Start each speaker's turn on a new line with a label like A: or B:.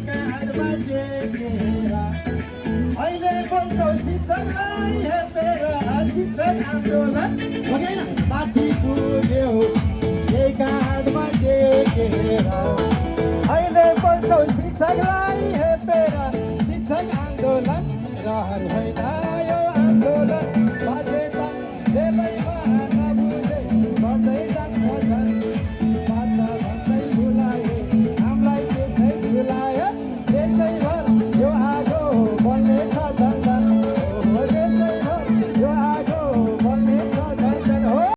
A: हातमा टेकेर अहिले बोल्छौ शिक्षकलाई हेपेर शिक्षक आन्दोलन माथि पुग्यो एका हातमा टेकेर अहिले बोल्छौ शिक्षकलाई